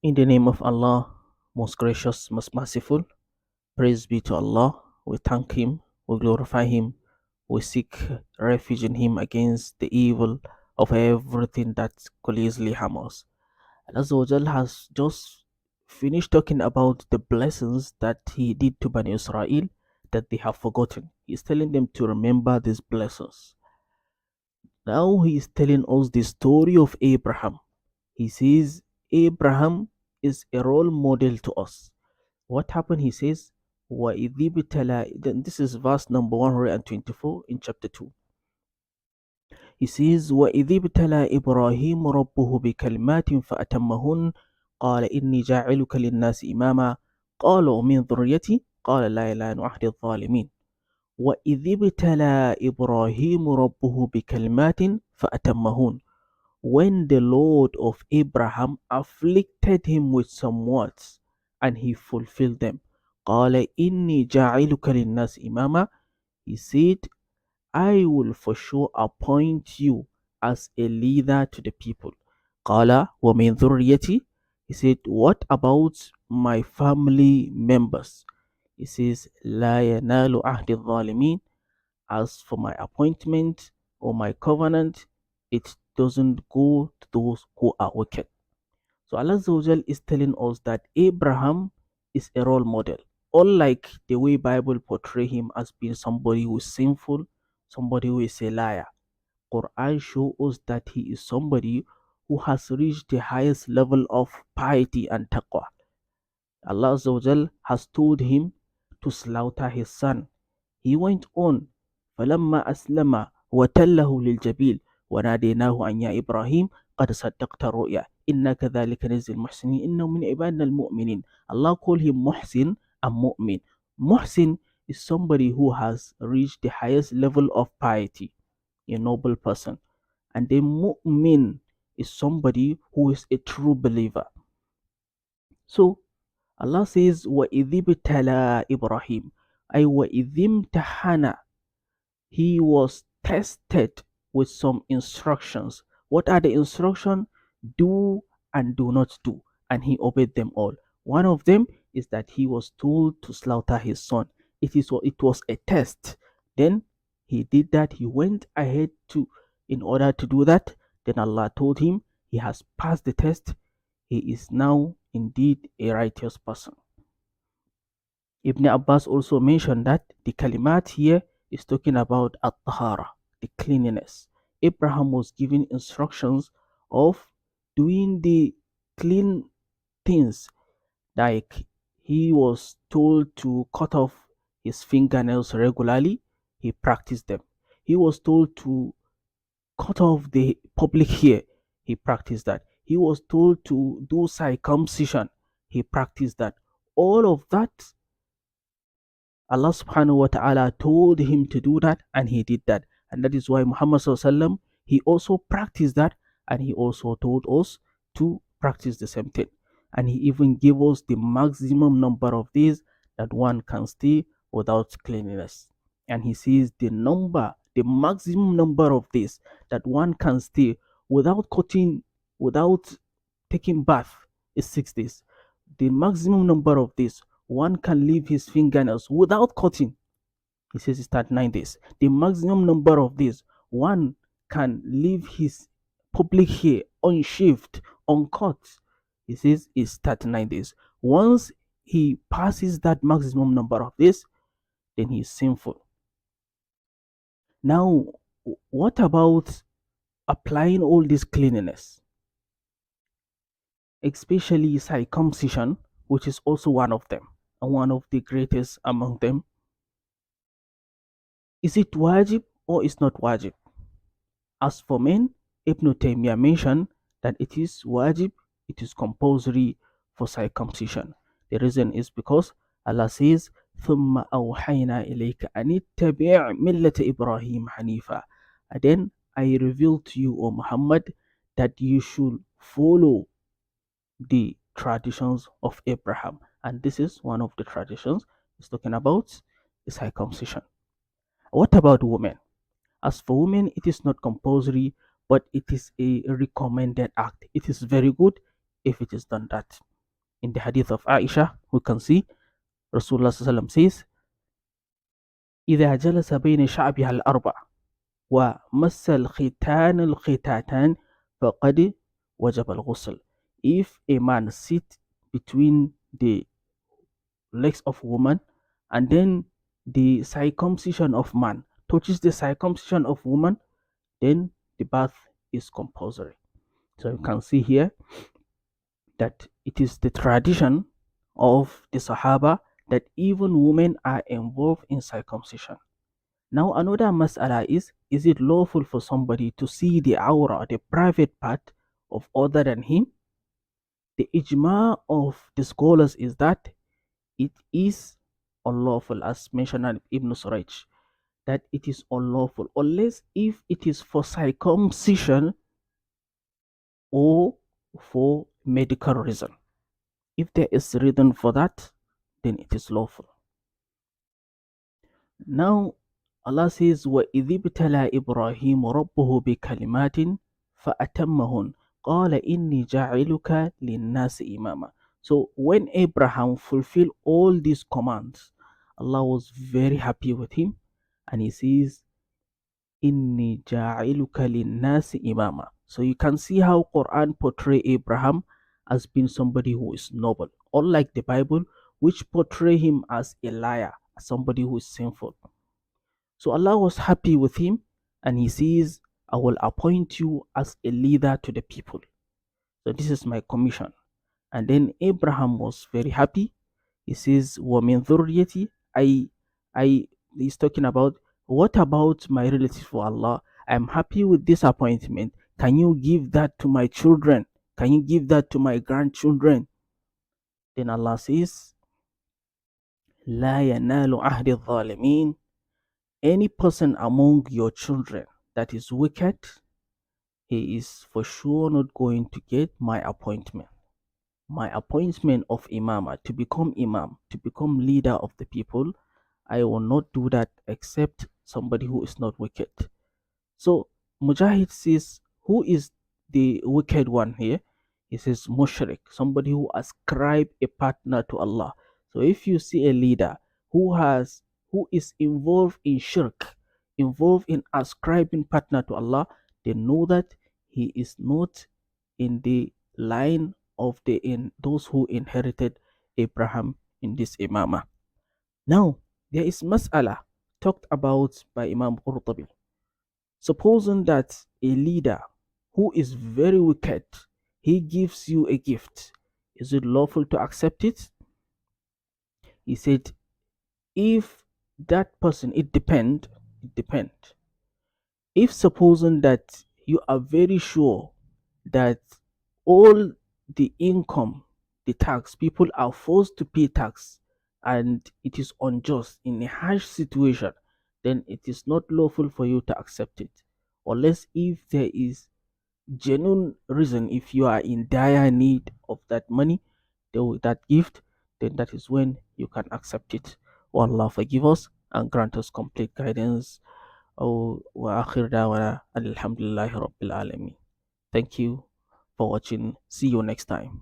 In the name of Allah, most gracious, most merciful, praise be to Allah. We thank Him, we glorify Him, we seek refuge in Him against the evil of everything that could easily harm us. Allah Azza wa Jal has just finished talking about the blessings that He did to Bani Israel that they have forgotten. He's telling them to remember these blessings. Now He is telling us the story of Abraham. He says Abraham is a role model to us. What happened? He says, وَإِذِ ابْتَلَى, then this is verse number 124 in chapter 2. He says, وَإِذِ ابْتَلَى إِبْرَاهِيمُ رَبُّهُ بِكَلِمَاتٍ فَأَتَمَّهُنَّ قَالَ إِنِّي جَاعِلُكَ لِلنَّاسِ إِمَامًا قَالَ وَمِنْ ذُرِّيَّتِي قَالَ لَا يَنَالُ عَهْدِ الظَّالِمِينَ وَإِذِ ابْتَلَى إِبْرَاهِيمُ رَبُّهُ بِكَلِمَاتٍ فَأَتَمَّهُنَّ When the Lord of Abraham afflicted him with some words, and he fulfilled them. قال إني جاعلك للناس إماما. He said, I will for sure appoint you as a leader to the people. قال ومن ذريتي. He said, what about my family members? He says, لا ينال عهد الظالمين. As for my appointment or my covenant, it doesn't go to those who are wicked. So Allah Azza wa Jal is telling us that Abraham is a role model. Unlike the way Bible portray him as being somebody who is sinful, somebody who is a liar. Quran shows us that he is somebody who has reached the highest level of piety and taqwa. Allah Azza wa Jal has told him to slaughter his son. He went on, فلما أسلم وتله للجبيل وناديناه أن يا إبراهيم قد صدقت الرؤيا إنا كذلك نجزي المحسنين إنه من عبادنا المؤمنين. Allah called him Muhsin and Mu'min. Muhsin is somebody who has reached the highest level of piety, a noble person. And the Mu'min is somebody who is a true believer. So Allah says, وَإِذِ ابْتَلَى إِبْرَاهِيمَ أي وَإِذِ امْتَحَنَ. He was tested with some instructions. What are the instructions? Do and do not do. And he obeyed them all. One of them is that he was told to slaughter his son. It was a test. Then he did that. He went ahead to in order to do that. Then Allah told him he has passed the test. He is now indeed a righteous person. Ibn Abbas also mentioned that the kalimat here is talking about at-tahara, the cleanliness. Abraham was given instructions of doing the clean things, like he was told to cut off his fingernails regularly. He practiced them. He was told to cut off the public hair. He practiced that. He was told to do circumcision. He practiced that. All of that, Allah subhanahu wa ta'ala told him to do that, and he did that. And that is why Muhammad sallallahu alaihi wasallam, he also practiced that, and he also told us to practice the same thing. And he even gave us the maximum number of days that one can stay without cleanliness. And he says the maximum number of days that one can stay without cutting, without taking bath is 6 days. The maximum number of days one can leave his fingernails without cutting, he says, is 39 days. The maximum number of days one can leave his public hair unshaved, uncut, he says, is 39 days. Once he passes that maximum number of days, then he is sinful. Now, what about applying all this cleanliness, especially circumcision, which is also one of them and one of the greatest among them? Is it wajib or is not wajib? As for men, Ibn Taymiyyah mentioned that it is wajib, it is compulsory for circumcision. The reason is because Allah says, ثُمَّ أَوْحَيْنَا إِلَيْكَ أَنِ اتَّبِعْ مِلَّةَ إِبْرَاهِيمَ حَنِيفًا. And then I reveal to you, O Muhammad, that you should follow the traditions of Abraham. And this is one of the traditions it's talking about, the circumcision. What about women? As for women, it is not compulsory, but it is a recommended act. It is very good if it is done that. In the hadith of Aisha, we can see Rasulullah sallallahu says, إذا جلس بين شعبها الأربع ومس الختان الختاتان فقد وجب الغسل. If a man sit between the legs of woman and then the circumcision of man touches the circumcision of woman, then the bath is compulsory. So you can see here that it is the tradition of the Sahaba that even women are involved in circumcision. Now another mas'ala is it lawful for somebody to see the aura, the private part of other than him? The ijma of the scholars is that it is unlawful, as mentioned in Ibn Suraj, that it is unlawful unless if it is for circumcision or for medical reason. If there is reason for that, then it is lawful. Now Allah says, وَإِذِ ابْتَلَى إِبْرَاهِيمُ رَبُّهُ بِكَلِمَاتٍ فَأَتَمَّهُنْ قَالَ إِنِّي جَاعِلُكَ لِلنَّاسِ إِمَامًا. So when Abraham fulfilled all these commands, Allah was very happy with him, and he says, Inni ja'iluka linnasi imama. So you can see how Quran portray Abraham as being somebody who is noble, unlike the Bible, which portray him as a liar, as somebody who is sinful. So Allah was happy with him, and he says, I will appoint you as a leader to the people. So this is my commission. And then Abraham was very happy. He says, وَمِن ذُرِّيَّتِي, I he's talking about, what about my relative for Allah? I'm happy with this appointment. Can you give that to my children? Can you give that to my grandchildren? Then Allah says, لا ينال عهد الظالمين. Any person among your children that is wicked, he is for sure not going to get my appointment. My appointment of imama, to become imam, to become leader of the people, I will not do that except somebody who is not wicked. So Mujahid says, who is the wicked one here? He says mushrik, somebody who ascribe a partner to Allah. So if you see a leader who is involved in shirk, involved in ascribing partner to Allah, then know that he is not in the line of those who inherited Abraham in this imamah. Now there is mas'ala talked about by Imam Qurtubi. Supposing that a leader who is very wicked, he gives you a gift, is it lawful to accept it? He said, if that person, it depend. If supposing that you are very sure that all the income, the tax, people are forced to pay tax, and it is unjust in a harsh situation, then it is not lawful for you to accept it. Unless if there is genuine reason, if you are in dire need of that money, that gift, then that is when you can accept it. Oh Allah, forgive us and grant us complete guidance. Oh, wa akhir da'wana alhamdulillahi rabbil alamin. Thank you for watching. See you next time.